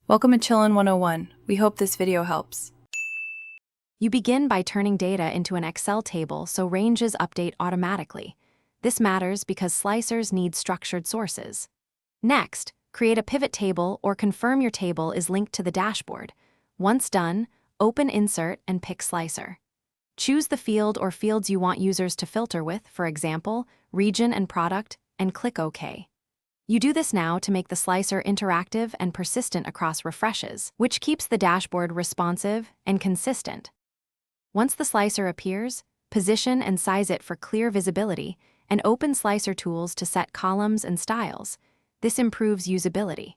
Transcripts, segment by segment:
Welcome to Chillin' 101. We hope this video helps. You begin by turning data into an Excel table so ranges update automatically. This matters because slicers need structured sources. Next, create a pivot table or confirm your table is linked to the dashboard. Once done, open Insert and pick Slicer. Choose the field or fields you want users to filter with, for example, region and product, and click OK. You do this now to make the slicer interactive and persistent across refreshes, which keeps the dashboard responsive and consistent. Once the slicer appears, position and size it for clear visibility, and open Slicer tools to set columns and styles. This improves usability.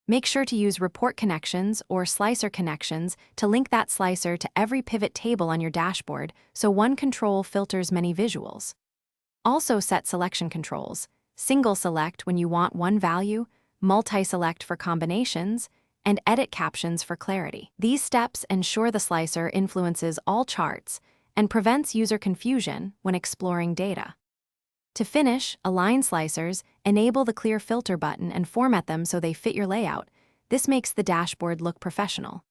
Make sure to use report connections or slicer connections to link that slicer to every pivot table on your dashboard so one control filters many visuals. Also set selection controls. Single select when you want one value, multi-select for combinations, and edit captions for clarity. These steps ensure the slicer influences all charts and prevents user confusion when exploring data. To finish, align slicers, enable the clear filter button and format them so they fit your layout. This makes the dashboard look professional.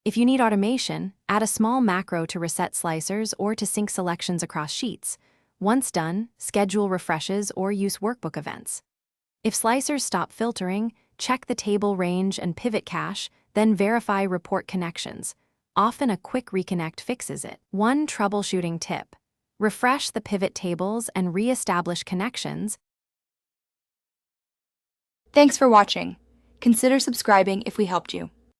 If you need automation, add a small macro to reset slicers or to sync selections across sheets. Once done, schedule refreshes or use workbook events. If slicers stop filtering, check the table range and pivot cache, then verify report connections. Often a quick reconnect fixes it. One troubleshooting tip: refresh the pivot tables and re-establish connections. Thanks for watching. Consider subscribing if we helped you.